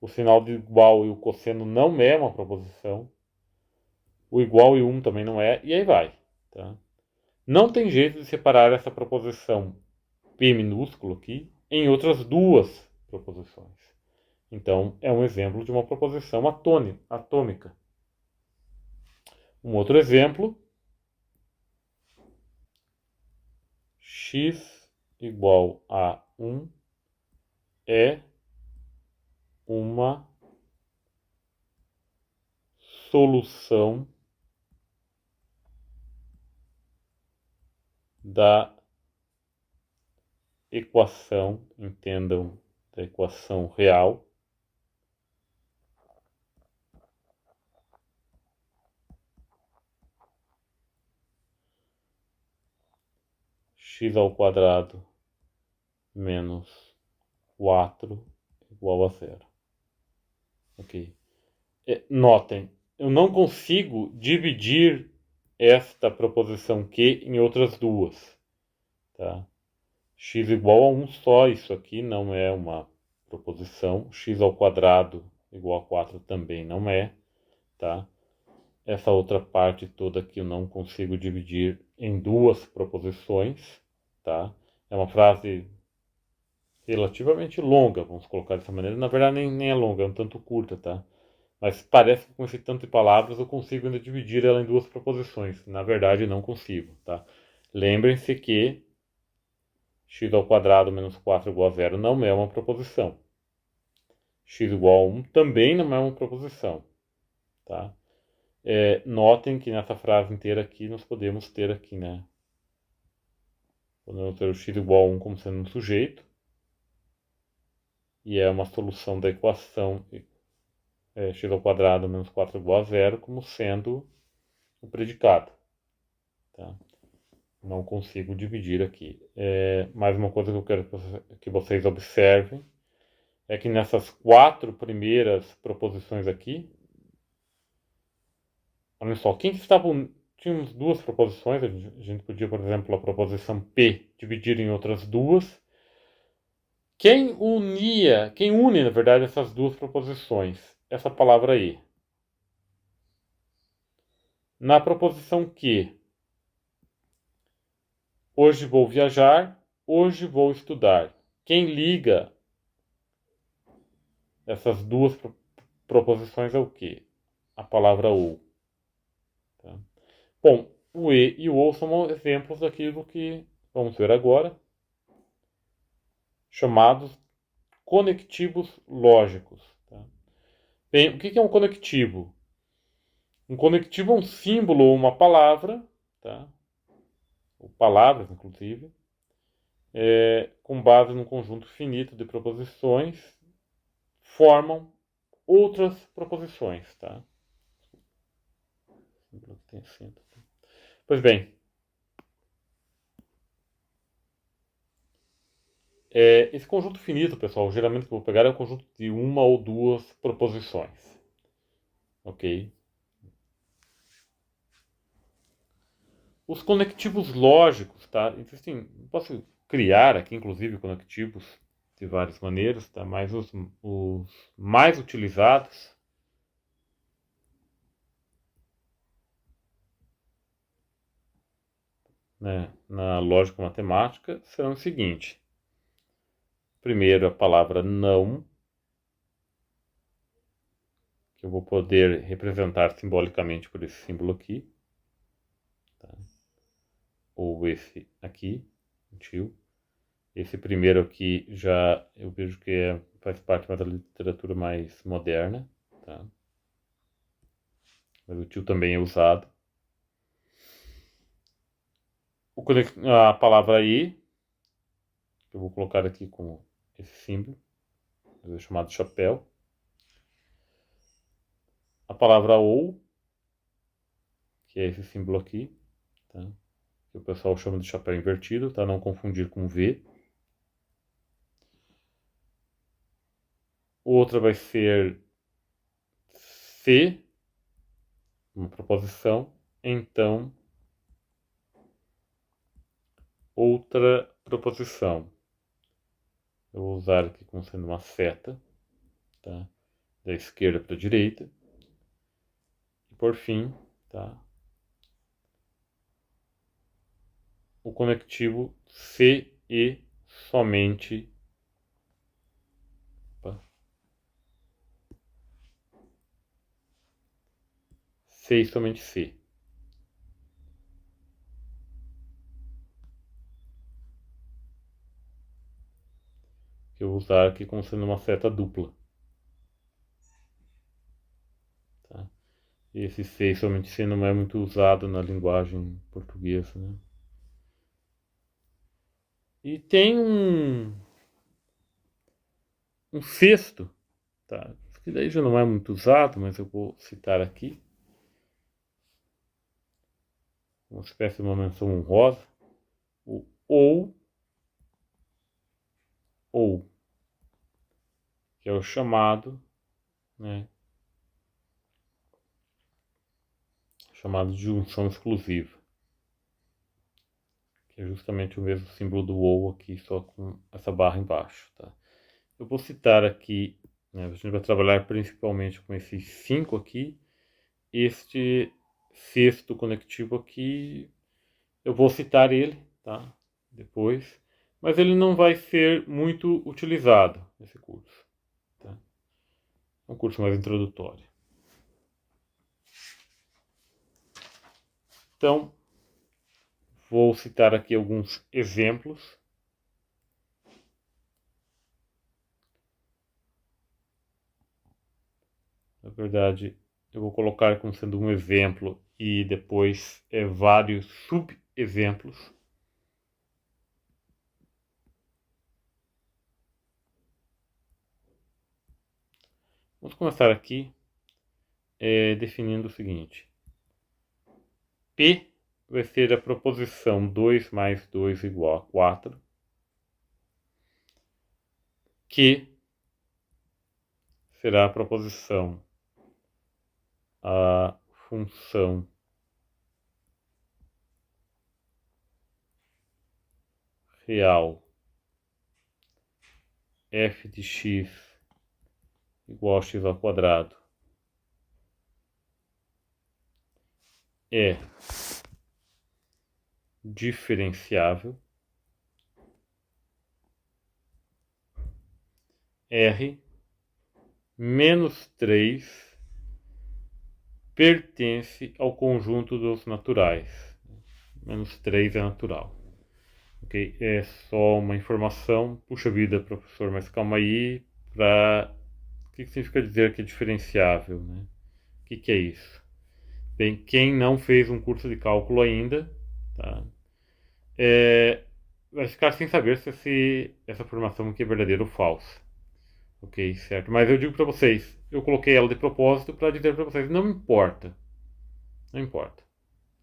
O sinal de igual e o cosseno não é uma proposição. O igual e 1 também não é. E aí vai. Tá? Não tem jeito de separar essa proposição P minúsculo aqui em outras duas proposições. Então, é um exemplo de uma proposição atômica. Um outro exemplo, x igual a 1 é uma solução da equação, entendam, da equação real, x ao quadrado menos 4 igual a 0. Ok. Notem, eu não consigo dividir esta proposição Q em outras duas. Tá? X igual a 1 só, isso aqui não é uma proposição. X ao quadrado igual a 4 também não é. Tá? Essa outra parte toda aqui eu não consigo dividir em duas proposições. Tá? É uma frase relativamente longa, vamos colocar dessa maneira. Na verdade, nem é longa, é um tanto curta, tá? Mas parece que com esse tanto de palavras eu consigo ainda dividir ela em duas proposições. Na verdade, não consigo, tá? Lembrem-se que x ao quadrado menos 4 igual a 0 não é uma proposição. X igual a 1 também não é uma proposição, tá? Notem que nessa frase inteira aqui nós podemos ter aqui, né? Podemos ter o x igual a 1 como sendo um sujeito. E é uma solução da equação x ao quadrado menos 4 igual a 0 como sendo o predicado. Tá? Não consigo dividir aqui. Mais uma coisa que eu quero que vocês observem é que nessas 4 primeiras proposições aqui, olha só, tínhamos duas proposições, a gente podia, por exemplo, a proposição P dividir em outras duas. Quem une, na verdade, essas duas proposições? Essa palavra aí. Na proposição Q, hoje vou viajar, hoje vou estudar. Quem liga essas duas proposições é o quê? A palavra ou. Tá? Bom, o e e o ou são exemplos daquilo que vamos ver agora, chamados conectivos lógicos. Tá? Bem, o que é um conectivo? Um conectivo é um símbolo ou uma palavra, tá? Ou palavras, inclusive, com base num conjunto finito de proposições, formam outras proposições, tá? Pois bem, esse conjunto finito, pessoal, geralmente que eu vou pegar é o conjunto de uma ou duas proposições, ok? Os conectivos lógicos, tá? Existem, posso criar aqui, inclusive, conectivos de várias maneiras, tá? Mas os mais utilizados, né, na lógica matemática serão o seguinte. Primeiro, a palavra não, que eu vou poder representar simbolicamente por esse símbolo aqui, tá? Ou esse aqui, tio. Esse primeiro aqui já eu vejo que faz parte da literatura mais moderna, tá? Mas o tio também é usado. A palavra e, que eu vou colocar aqui com esse símbolo, chamado chapéu. A palavra ou, que é esse símbolo aqui, tá? Que o pessoal chama de chapéu invertido, tá? Não confundir com V. Outra vai ser se, uma proposição, então, outra proposição. Eu vou usar aqui como sendo uma seta, tá? Da esquerda para a direita. E por fim, tá? O conectivo se e somente. Opa, se e somente se. Que eu vou usar aqui como sendo uma seta dupla. Tá? E esse se e somente se não é muito usado na linguagem portuguesa, né? E tem um sexto, tá? Que daí já não é muito usado, mas eu vou citar aqui. Uma espécie de uma menção honrosa. O ou, que é o chamado, né? Chamado de junção exclusiva. Que é justamente o mesmo símbolo do ou aqui, só com essa barra embaixo, tá? Eu vou citar aqui, né, a gente vai trabalhar principalmente com esses 5 aqui. Este sexto conectivo aqui, eu vou citar ele, tá? Depois, mas ele não vai ser muito utilizado nesse curso, tá? É um curso mais introdutório. Então, vou citar aqui alguns exemplos. Na verdade, eu vou colocar como sendo um exemplo e depois vários subexemplos. Vamos começar aqui definindo o seguinte. P vai ser a proposição 2 mais 2 igual a 4. Q será a proposição a função real f de x igual a x ao quadrado é diferenciável. R menos 3 pertence ao conjunto dos naturais. Menos 3 é natural. Ok? É só uma informação. Puxa vida, professor, mas calma aí. O que significa dizer que é diferenciável? Né? O que é isso? Bem, quem não fez um curso de cálculo ainda, tá? Vai ficar sem saber se essa afirmação aqui é verdadeira ou falsa. Ok, certo? Mas eu digo para vocês, eu coloquei ela de propósito para dizer para vocês, não importa. Não importa,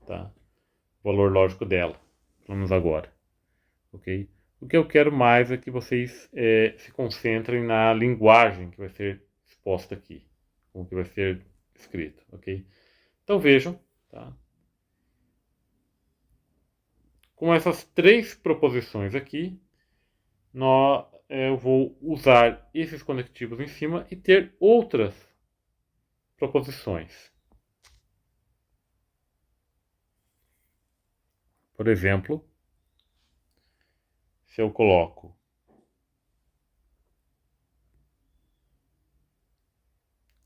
tá? O valor lógico dela, vamos agora, ok? O que eu quero mais é que vocês se concentrem na linguagem que vai ser exposta aqui, como que vai ser escrito, ok? Então vejam, tá? Com essas três proposições aqui, eu vou usar esses conectivos em cima e ter outras proposições. Por exemplo, se eu coloco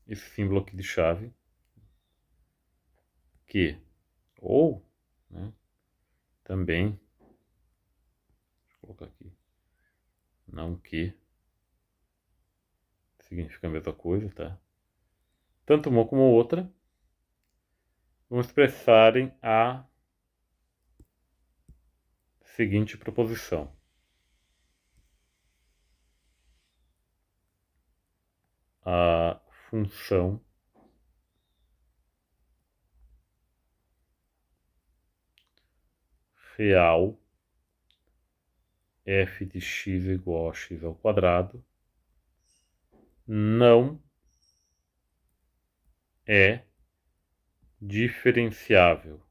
esse símbolo aqui de chave, que, ou, né, também, deixa eu colocar aqui, não que, significa a mesma coisa, tá? Tanto uma como a outra vão expressarem a seguinte proposição. A função real f de x igual a x ao quadrado não é diferenciável.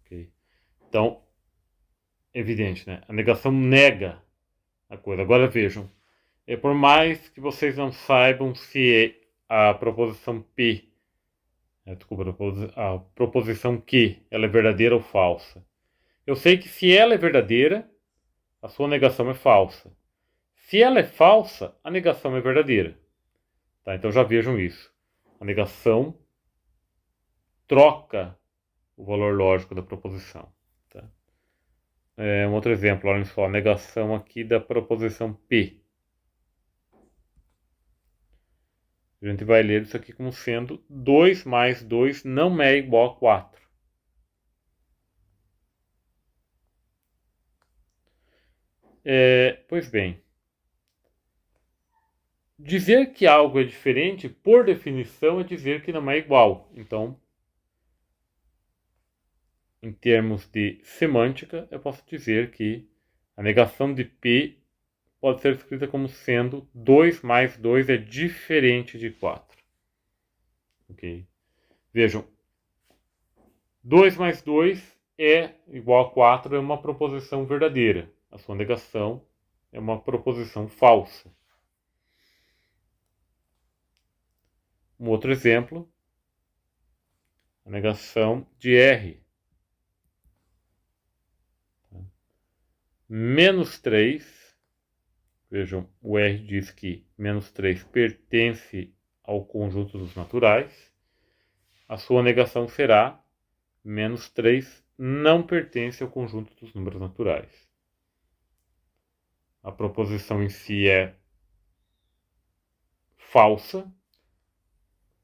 Okay? Então, evidente, né? A negação nega a coisa. Agora vejam, por mais que vocês não saibam se a proposição P, desculpa, a proposição que ela é verdadeira ou falsa. Eu sei que se ela é verdadeira, a sua negação é falsa. Se ela é falsa, a negação é verdadeira. Tá? Então já vejam isso. A negação troca o valor lógico da proposição. Tá? Um outro exemplo, olha só, a negação aqui da proposição P. A gente vai ler isso aqui como sendo 2 mais 2 não é igual a 4. Pois bem, dizer que algo é diferente, por definição, é dizer que não é igual. Então, em termos de semântica, eu posso dizer que a negação de P pode ser escrita como sendo 2 mais 2 é diferente de 4. Ok? Vejam, 2 mais 2 é igual a 4 é uma proposição verdadeira. A sua negação é uma proposição falsa. Um outro exemplo, a negação de R. Menos 3, vejam, o R diz que menos 3 pertence ao conjunto dos naturais. A sua negação será menos 3 não pertence ao conjunto dos números naturais. A proposição em si é falsa.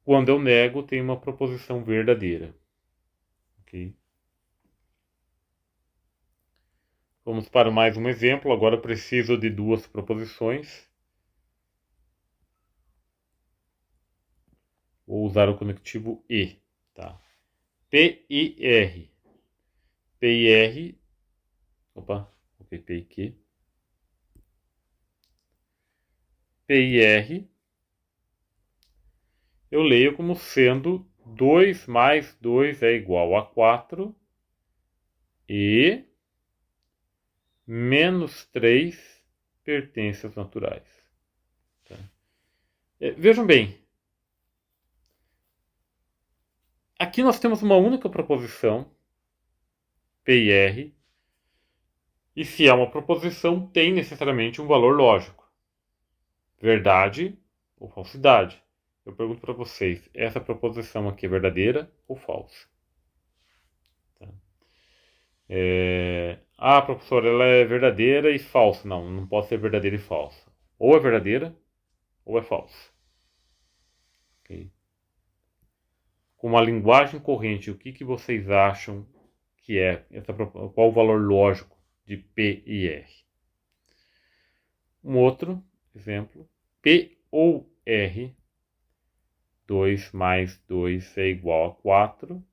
Quando eu nego, tem uma proposição verdadeira. Ok? Vamos para mais um exemplo. Agora preciso de duas proposições. Vou usar o conectivo e. Tá? P e R. P e R. Opa, ok, P e Q. P e R. Eu leio como sendo 2 mais 2 é igual a 4 e menos 3 pertence aos naturais. Tá? Vejam bem, aqui nós temos uma única proposição, P e R, e se é uma proposição, tem necessariamente um valor lógico. Verdade ou falsidade. Eu pergunto para vocês, essa proposição aqui é verdadeira ou falsa? Tá? Professor, ela é verdadeira e falsa. Não, não pode ser verdadeira e falsa. Ou é verdadeira ou é falsa. Okay? Com uma linguagem corrente, o que vocês acham que é? Qual o valor lógico de P e R? Um outro exemplo, P ou R, 2 mais 2 é igual a 4,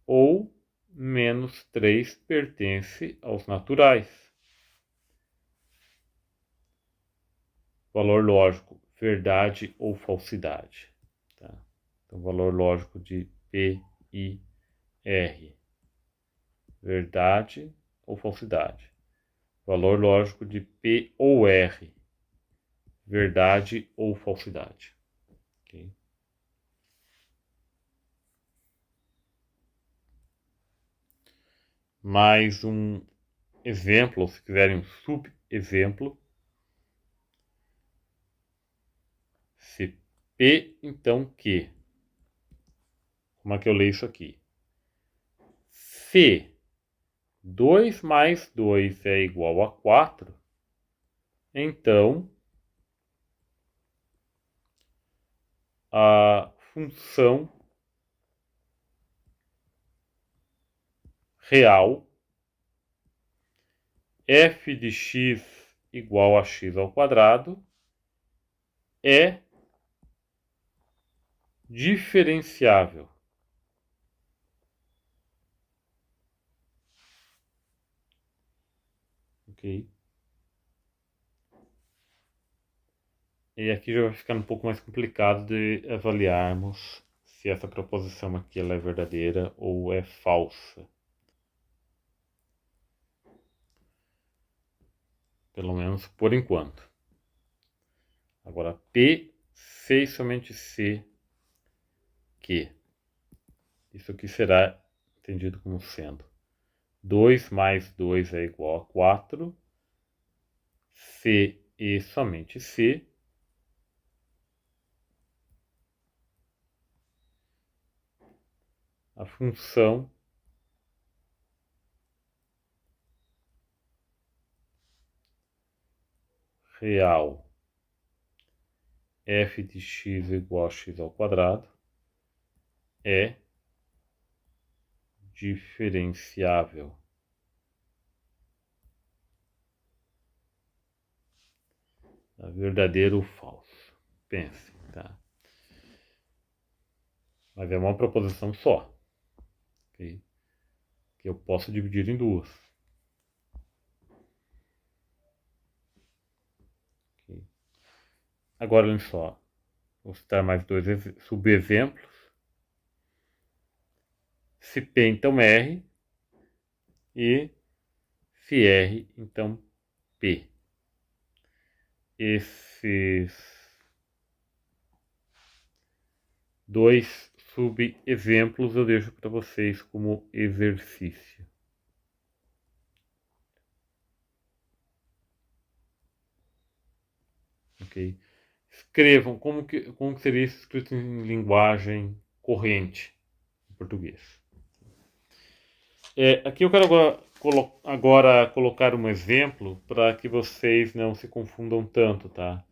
ou menos 3 pertence aos naturais. Valor lógico, verdade ou falsidade. Tá? Então, valor lógico de P e R, verdade ou falsidade. Valor lógico de P ou R, verdade ou falsidade. Okay? Mais um exemplo, ou se quiserem um subexemplo. Se P, então Q. Como é que eu leio isso aqui? Se 2 mais 2 é igual a 4, então a função real f de x igual a x ao quadrado é diferenciável. Ok? E aqui já vai ficar um pouco mais complicado de avaliarmos se essa proposição aqui ela é verdadeira ou é falsa. Pelo menos por enquanto. Agora, P, C e somente C, que isso aqui será entendido como sendo 2 mais 2 é igual a 4, C e somente C, a função real f de x igual a x ao quadrado é diferenciável. Verdadeiro ou falso? Pense, tá? Mas é uma proposição só, okay? Que eu posso dividir em duas. Okay? Agora, olha só. Vou citar mais dois subexemplos. Se P, então R, e se R, então P. Esses dois subexemplos eu deixo para vocês como exercício. Ok? Escrevam como que seria isso escrito em linguagem corrente em português. Aqui eu quero agora colocar um exemplo para que vocês não se confundam tanto, tá?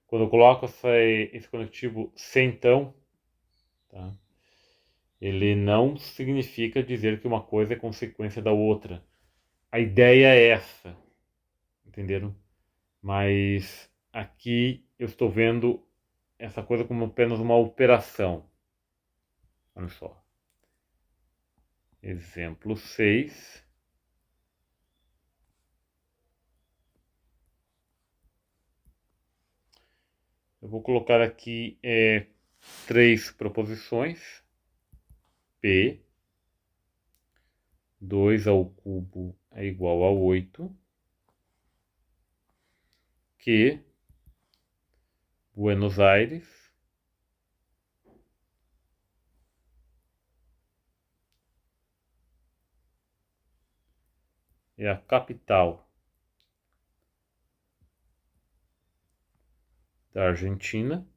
Quando eu coloco esse conectivo se então, tá? Ele não significa dizer que uma coisa é consequência da outra. A ideia é essa, entenderam? Mas aqui eu estou vendo essa coisa como apenas uma operação. Olha só. Exemplo 6. Eu vou colocar aqui 3 proposições. P, 2 ao cubo é igual a 8. Que Buenos Aires é a capital da Argentina.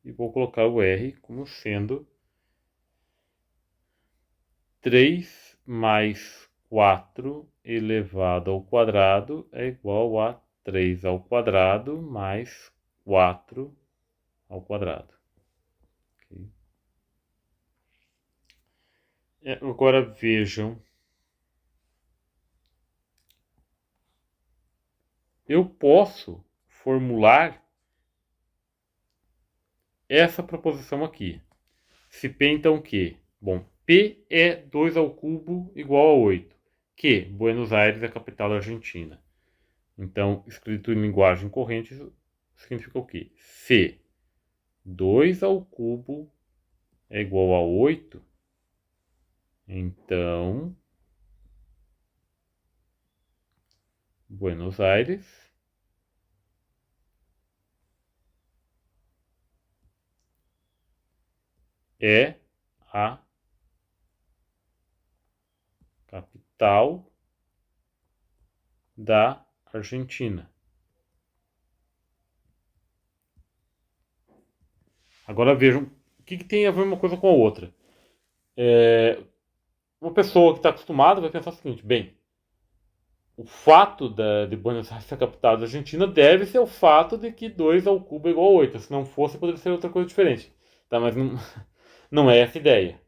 E vou colocar o R como sendo 3 mais 4 elevado ao quadrado é igual a 3 ao quadrado mais 4 ao quadrado. Okay. Agora vejam. Eu posso formular essa proposição aqui. Se P então Q? Bom, P é 2 ao cubo igual a 8. Q, Buenos Aires é a capital da Argentina. Então, escrito em linguagem corrente, significa o quê? Se 2 ao cubo é igual a 8, então Buenos Aires é a capital da Argentina. Agora vejam o que tem a ver uma coisa com a outra. Uma pessoa que está acostumada vai pensar o seguinte: bem, o fato de Buenos Aires ser a capital da Argentina deve ser o fato de que 2 ao cubo é igual a 8. Se não fosse, poderia ser outra coisa diferente. Tá? Mas não, não é essa a ideia.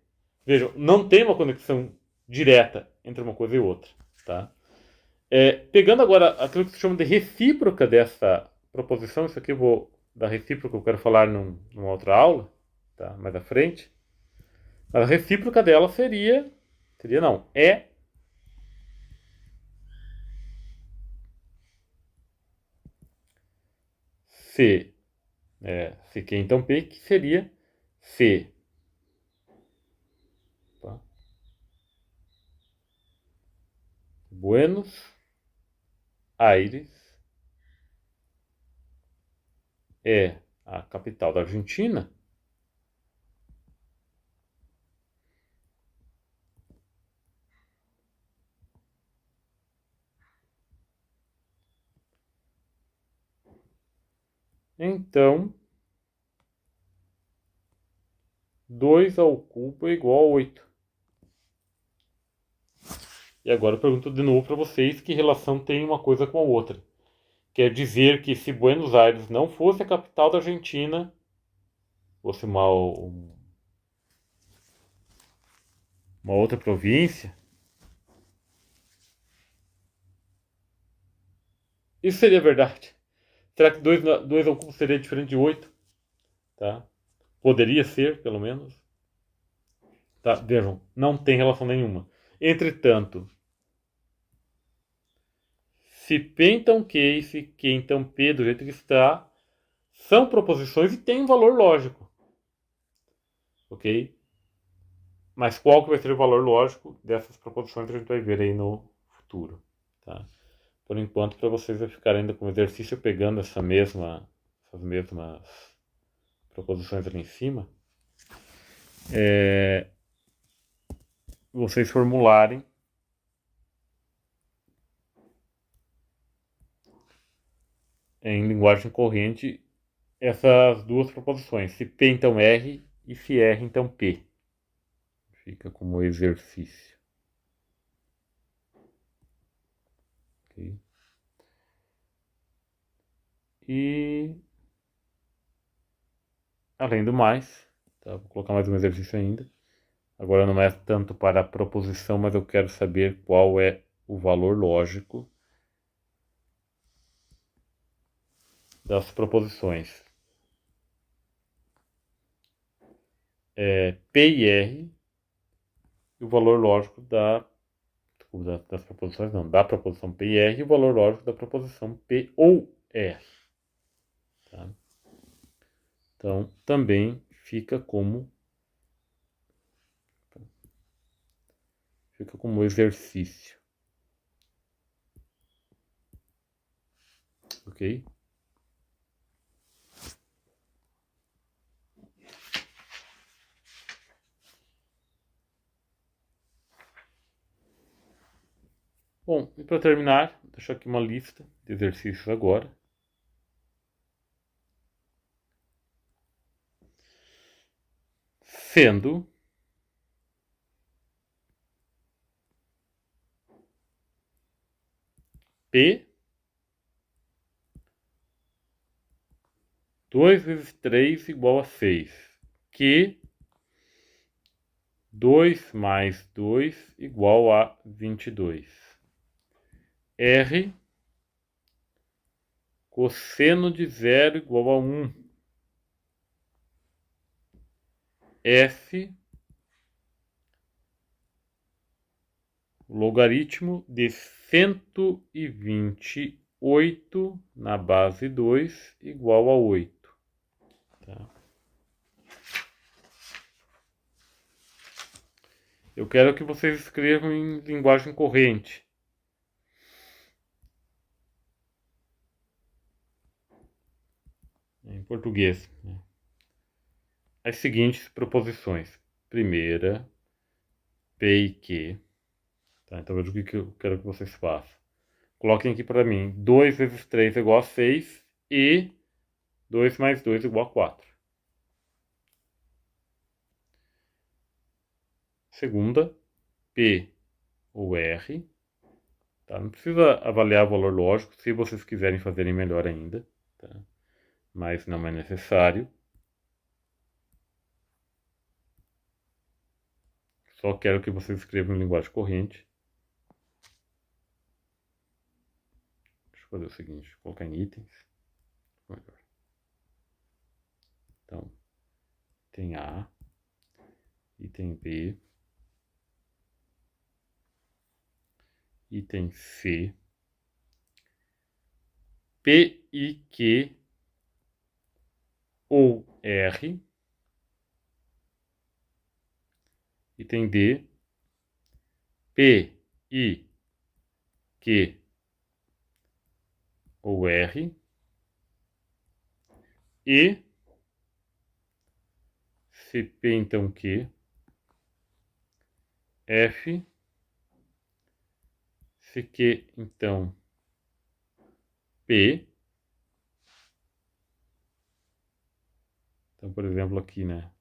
Vejam, não tem uma conexão direta entre uma coisa e outra. Tá? Pegando agora aquilo que se chama de recíproca dessa proposição, isso aqui eu vou da recíproca, eu quero falar numa outra aula, tá? Mais à frente. Mas a recíproca dela seria não, é C, CQ então P, que seria C, tá? Buenos Aires é a capital da Argentina. Então, 2 ao cubo é igual a 8. E agora eu pergunto de novo para vocês que relação tem uma coisa com a outra. Quer dizer que se Buenos Aires não fosse a capital da Argentina, fosse uma outra província, isso seria verdade. Será que 2 ao cubo seria diferente de 8? Tá? Poderia ser, pelo menos. Tá? Vejam, não tem relação nenhuma. Entretanto, se P então Q e se Q então P do jeito que está, são proposições e têm um valor lógico. Ok? Mas qual que vai ser o valor lógico dessas proposições a gente vai ver aí no futuro. Tá? Por enquanto, para vocês ficarem ainda com o exercício pegando essas mesmas proposições ali em cima, vocês formularem em linguagem corrente essas duas proposições, se P então R e se R então P. Fica como exercício. Okay. E além do mais, tá, vou colocar mais um exercício ainda. Agora não é tanto para a proposição, mas eu quero saber qual é o valor lógico das proposições P e R e o valor lógico das proposições, não, da proposição P e R e o valor lógico da proposição P ou R. Tá? Então, também fica como exercício. Ok? Bom, e para terminar, vou deixar aqui uma lista de exercícios agora. Sendo P 2 vezes 3 igual a 6. Q 2 mais 2 igual a 22. R cosseno de 0 igual a 1. F logaritmo de 128 na base 2 igual a 8. Tá? Eu quero que vocês escrevam em linguagem corrente. Em português. As seguintes proposições. Primeira, P e Q. Tá, então veja o que eu quero que vocês façam. Coloquem aqui para mim. 2 vezes 3 é igual a 6 e 2 mais 2 é igual a 4. Segunda, P ou R. Tá? Não precisa avaliar o valor lógico, se vocês quiserem fazerem melhor ainda. Tá? Mas não é necessário. Só quero que vocês escrevam em linguagem corrente. Deixa eu fazer o seguinte, colocar em itens. Então, tem A, item B, item C, P e Q ou R, item D, P, I, Q ou R, e se P então Q, F, se Q então P. Então, por exemplo, aqui, né?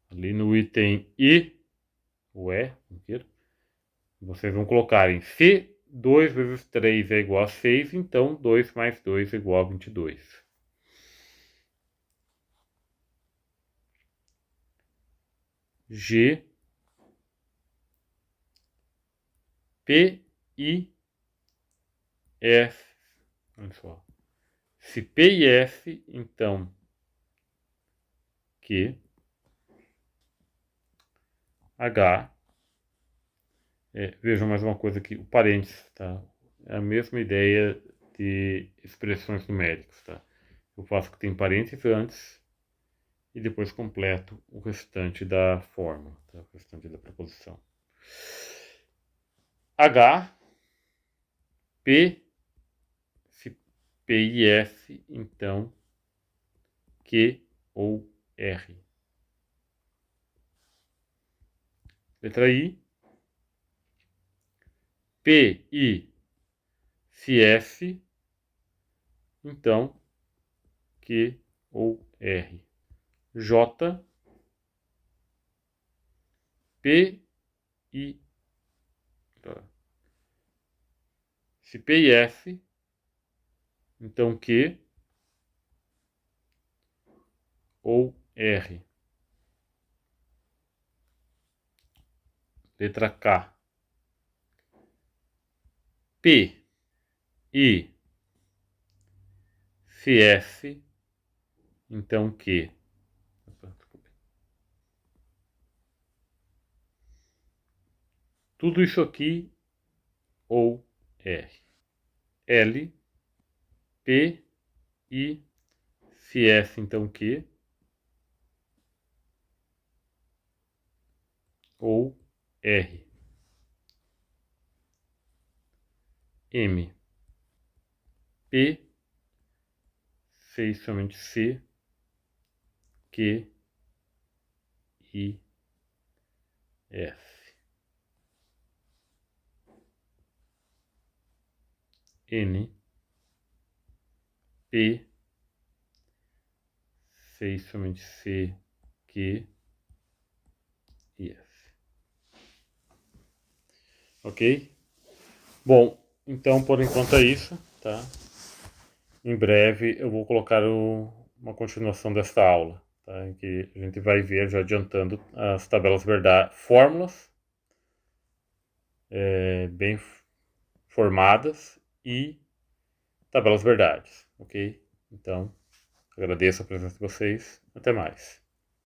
Ali no item I, ou E, vocês vão colocar em se 2 vezes 3 é igual a 6, então 2 mais 2 é igual a 22. G, P, I, F. Olha só. Se P e F, então Q, H. Vejam mais uma coisa aqui, o parênteses, tá? É a mesma ideia de expressões numéricas, tá? Eu faço que tem parênteses antes e depois completo o restante da forma, tá? O restante da proposição. H, P, se P e F, então Q ou R. Letra I, P, I, se F, então Q ou R. J, P, I, se P e F, então Q ou R. Letra K. P, I, se F, então Q. Tudo isso aqui ou R. L, P, I, se F, então Q. Ou R. M, P, C somente C, Q, I, F. N, P, C somente C, Q, I, F. Ok? Bom, então por enquanto é isso, tá? Em breve eu vou colocar uma continuação desta aula, tá? Em que a gente vai ver, já adiantando, as tabelas verdade, fórmulas bem formadas e tabelas verdades, ok? Então, agradeço a presença de vocês. Até mais.